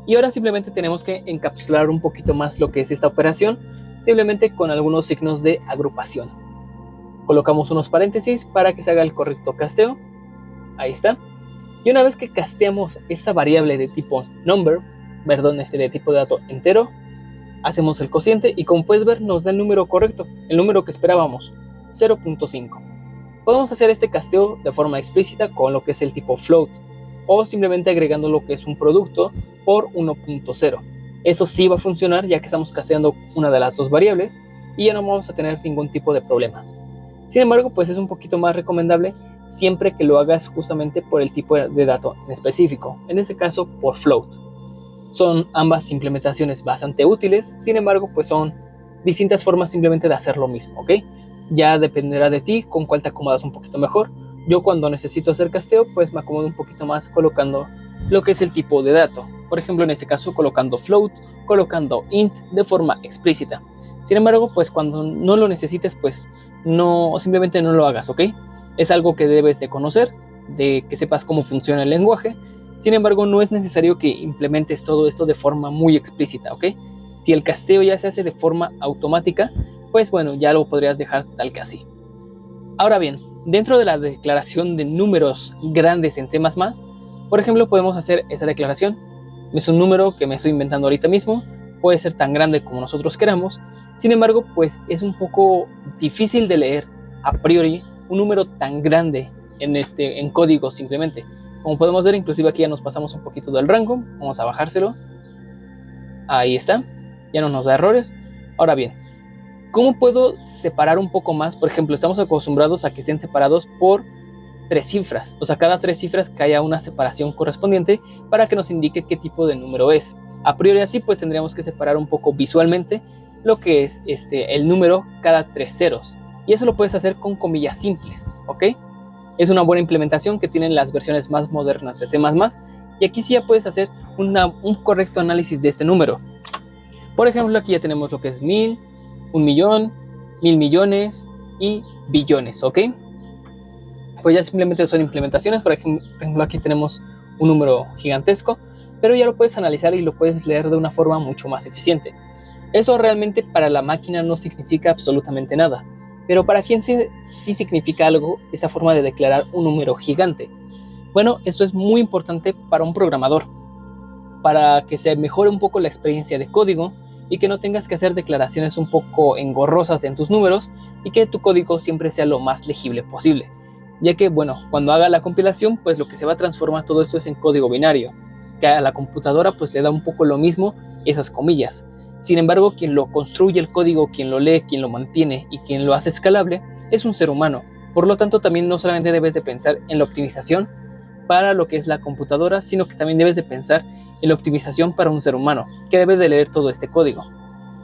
Y ahora simplemente tenemos que encapsular un poquito más lo que es esta operación, simplemente con algunos signos de agrupación. Colocamos unos paréntesis para que se haga el correcto casteo. Ahí está. Y una vez que casteamos esta variable de tipo number, de tipo de dato entero, hacemos el cociente y como puedes ver nos da el número correcto, el número que esperábamos, 0.5. Podemos hacer este casteo de forma explícita con lo que es el tipo float, o simplemente agregando lo que es un producto por 1.0. Eso sí va a funcionar, ya que estamos casteando una de las dos variables y ya no vamos a tener ningún tipo de problema. Sin embargo, pues es un poquito más recomendable siempre que lo hagas justamente por el tipo de dato en específico, en este caso por float. Son ambas implementaciones bastante útiles, sin embargo, pues son distintas formas simplemente de hacer lo mismo, ¿ok? Ya dependerá de ti con cuál te acomodas un poquito mejor. Yo cuando necesito hacer casteo, pues me acomodo un poquito más colocando lo que es el tipo de dato. Por ejemplo, en este caso colocando float, colocando int de forma explícita. Sin embargo, pues cuando no lo necesites, pues no, simplemente no lo hagas, ¿ok? Es algo que debes de conocer, de que sepas cómo funciona el lenguaje. Sin embargo, no es necesario que implementes todo esto de forma muy explícita, ¿ok? Si el casteo ya se hace de forma automática, pues bueno, ya lo podrías dejar tal que así. Ahora bien, dentro de la declaración de números grandes en C++, por ejemplo, podemos hacer esa declaración. Es un número que me estoy inventando ahorita mismo, puede ser tan grande como nosotros queramos. Sin embargo, pues es un poco difícil de leer a priori un número tan grande en código simplemente. Como podemos ver, inclusive aquí ya nos pasamos un poquito del rango. Vamos a bajárselo. Ahí está. Ya no nos da errores. Ahora bien, ¿cómo puedo separar un poco más? Por ejemplo, estamos acostumbrados a que sean separados por 3 cifras. O sea, cada 3 cifras que haya una separación correspondiente para que nos indique qué tipo de número es. A priori así, pues tendríamos que separar un poco visualmente lo que es el número cada 3 ceros. Y eso lo puedes hacer con comillas simples, ¿ok? Es una buena implementación que tienen las versiones más modernas de C++. Y aquí sí ya puedes hacer un correcto análisis de este número. Por ejemplo, aquí ya tenemos lo que es 1000, 1.000.000, 1.000 millones y billones, ¿ok? Pues ya simplemente son implementaciones. Por ejemplo, aquí tenemos un número gigantesco, pero ya lo puedes analizar y lo puedes leer de una forma mucho más eficiente. Eso realmente para la máquina no significa absolutamente nada, pero para quien sí significa algo esa forma de declarar un número gigante. Bueno, esto es muy importante para un programador, para que se mejore un poco la experiencia de código y que no tengas que hacer declaraciones un poco engorrosas en tus números y que tu código siempre sea lo más legible posible. Ya que, bueno, cuando haga la compilación, pues lo que se va a transformar todo esto es en código binario, que a la computadora pues le da un poco lo mismo esas comillas. Sin embargo, quien lo construye el código, quien lo lee, quien lo mantiene y quien lo hace escalable, es un ser humano. Por lo tanto, también no solamente debes de pensar en la optimización para lo que es la computadora, sino que también debes de pensar en la optimización para un ser humano, que debe de leer todo este código.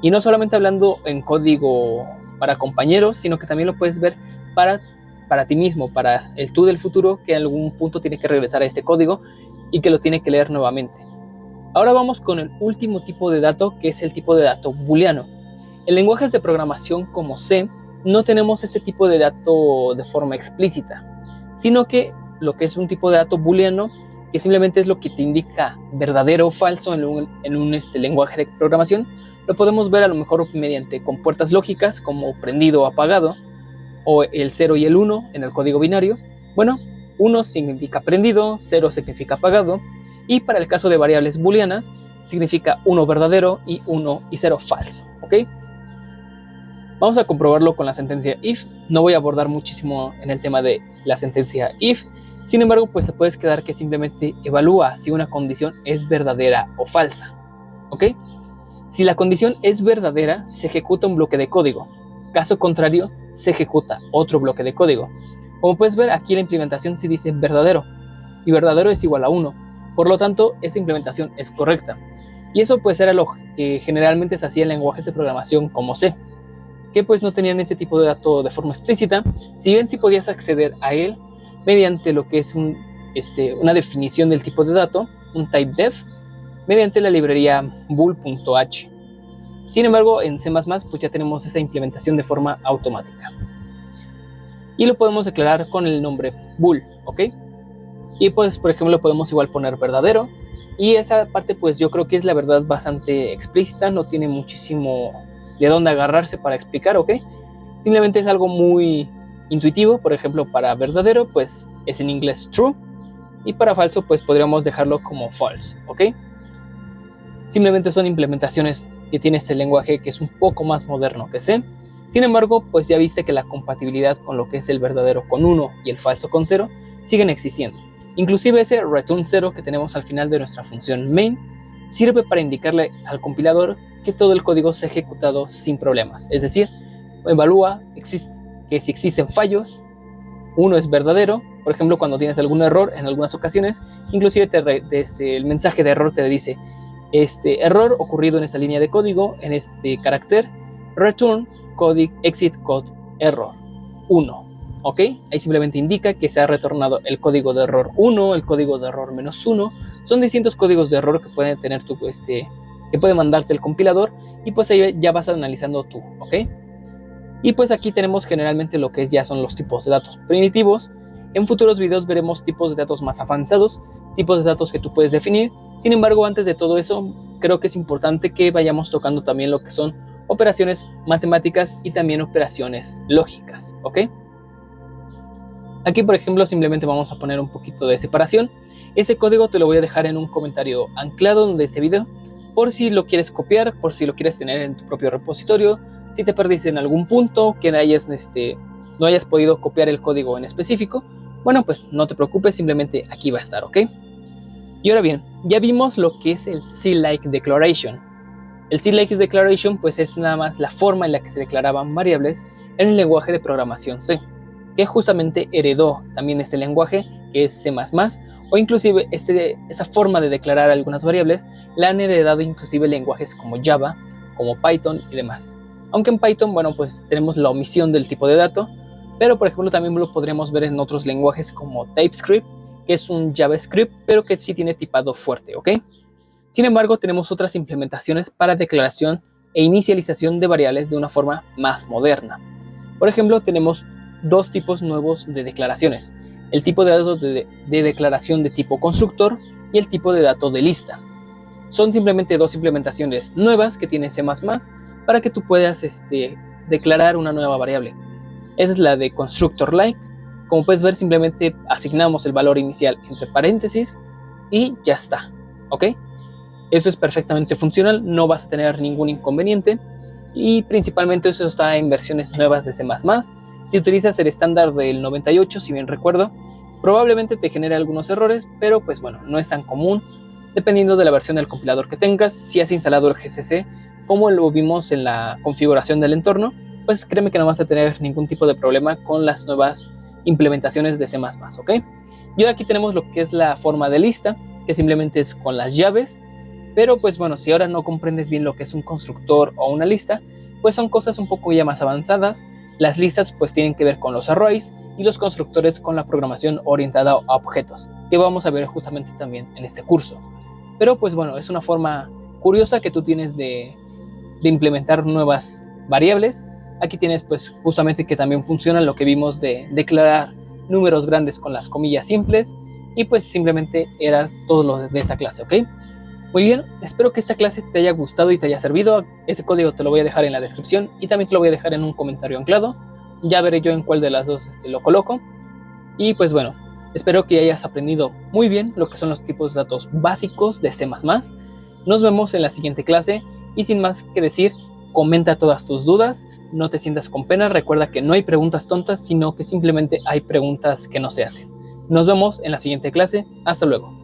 Y no solamente hablando en código para compañeros, sino que también lo puedes ver para ti mismo, para el tú del futuro, que en algún punto tiene que regresar a este código y que lo tiene que leer nuevamente. Ahora vamos con el último tipo de dato, que es el tipo de dato booleano. En lenguajes de programación como C, no tenemos ese tipo de dato de forma explícita, sino que lo que es un tipo de dato booleano, que simplemente es lo que te indica verdadero o falso en un lenguaje de programación, lo podemos ver a lo mejor mediante compuertas lógicas como prendido o apagado, o el 0 y el 1 en el código binario. Bueno, 1 significa prendido, 0 significa apagado, y para el caso de variables booleanas, significa 1 verdadero y 1 y 0 falso, ¿ok? Vamos a comprobarlo con la sentencia if. No voy a abordar muchísimo en el tema de la sentencia if. Sin embargo, pues te puedes quedar que simplemente evalúa si una condición es verdadera o falsa, ¿ok? Si la condición es verdadera, se ejecuta un bloque de código. Caso contrario, se ejecuta otro bloque de código. Como puedes ver, aquí la implementación sí dice verdadero, y verdadero es igual a 1. Por lo tanto, esa implementación es correcta. Y eso pues era lo que generalmente se hacía en lenguajes de programación como C, que pues no tenían ese tipo de dato de forma explícita, si bien sí podías acceder a él mediante lo que es una definición del tipo de dato, un typedef, mediante la librería bool.h. Sin embargo, en C++ pues ya tenemos esa implementación de forma automática. Y lo podemos declarar con el nombre bool, ¿ok? Y pues, por ejemplo, podemos igual poner verdadero. Y esa parte pues yo creo que es la verdad bastante explícita, no tiene muchísimo de dónde agarrarse para explicar, ¿ok? Simplemente es algo muy intuitivo. Por ejemplo, para verdadero pues es en inglés true, y para falso pues podríamos dejarlo como false, ¿ok? Simplemente son implementaciones que tiene este lenguaje que es un poco más moderno que C, Sin embargo, pues ya viste que la compatibilidad con lo que es el verdadero con 1 y el falso con 0 siguen existiendo. Inclusive ese return 0 que tenemos al final de nuestra función main sirve para indicarle al compilador que todo el código se ha ejecutado sin problemas. Es decir, evalúa que si existen fallos, uno es verdadero. Por ejemplo, cuando tienes algún error en algunas ocasiones, inclusive el mensaje de error te dice: este error ocurrido en esta línea de código, en este carácter, return exit code error 1. ¿Ok? Ahí simplemente indica que se ha retornado el código de error 1, el código de error -1. Son distintos códigos de error que pueden tener que puede mandarte el compilador, y pues ahí ya vas analizando tú, ¿ok? Y pues aquí tenemos generalmente lo que ya son los tipos de datos primitivos. En futuros videos veremos tipos de datos más avanzados, tipos de datos que tú puedes definir. Sin embargo, antes de todo eso, creo que es importante que vayamos tocando también lo que son operaciones matemáticas y también operaciones lógicas, ¿ok? Aquí, por ejemplo, simplemente vamos a poner un poquito de separación. Ese código te lo voy a dejar en un comentario anclado de este video, por si lo quieres copiar, por si lo quieres tener en tu propio repositorio. Si te perdiste en algún punto, que no hayas podido copiar el código en específico, bueno, pues no te preocupes, simplemente aquí va a estar, ¿ok? Y ahora bien, ya vimos lo que es el C-like declaration. El C-like declaration pues es nada más la forma en la que se declaraban variables en el lenguaje de programación C, que justamente heredó también este lenguaje que es C++, o inclusive esa forma de declarar algunas variables la han heredado inclusive lenguajes como Java, como Python y demás. Aunque en Python, bueno, pues tenemos la omisión del tipo de dato, pero por ejemplo también lo podríamos ver en otros lenguajes como TypeScript, que es un JavaScript, pero que sí tiene tipado fuerte, ¿ok? Sin embargo, tenemos otras implementaciones para declaración e inicialización de variables de una forma más moderna. Por ejemplo, tenemos dos tipos nuevos de declaraciones: el tipo de dato de declaración de tipo constructor y el tipo de dato de lista. Son simplemente dos implementaciones nuevas que tiene C++ para que tú puedas declarar una nueva variable. Esa es la de constructor like. Como puedes ver, simplemente asignamos el valor inicial entre paréntesis y ya está, ¿ok? Eso es perfectamente funcional, no vas a tener ningún inconveniente, y principalmente eso está en versiones nuevas de C++. Si utilizas el estándar del 98, si bien recuerdo, probablemente te genere algunos errores, pero pues bueno, no es tan común, dependiendo de la versión del compilador que tengas. Si has instalado el GCC, como lo vimos en la configuración del entorno, pues créeme que no vas a tener ningún tipo de problema con las nuevas implementaciones de C++, ¿ok? Y ahora aquí tenemos lo que es la forma de lista, que simplemente es con las llaves. Pero pues bueno, si ahora no comprendes bien lo que es un constructor o una lista, pues son cosas un poco ya más avanzadas. Las listas pues tienen que ver con los arrays y los constructores con la programación orientada a objetos, que vamos a ver justamente también en este curso. Pero pues bueno, es una forma curiosa que tú tienes de implementar nuevas variables. Aquí tienes pues justamente que también funciona lo que vimos de declarar números grandes con las comillas simples, y pues simplemente era todo lo de esta clase, ¿ok? Muy bien, espero que esta clase te haya gustado y te haya servido. Ese código te lo voy a dejar en la descripción y también te lo voy a dejar en un comentario anclado. Ya veré yo en cuál de las dos lo coloco. Y pues bueno, espero que hayas aprendido muy bien lo que son los tipos de datos básicos de C++. Nos vemos en la siguiente clase, y sin más que decir, comenta todas tus dudas, no te sientas con pena. Recuerda que no hay preguntas tontas, sino que simplemente hay preguntas que no se hacen. Nos vemos en la siguiente clase. Hasta luego.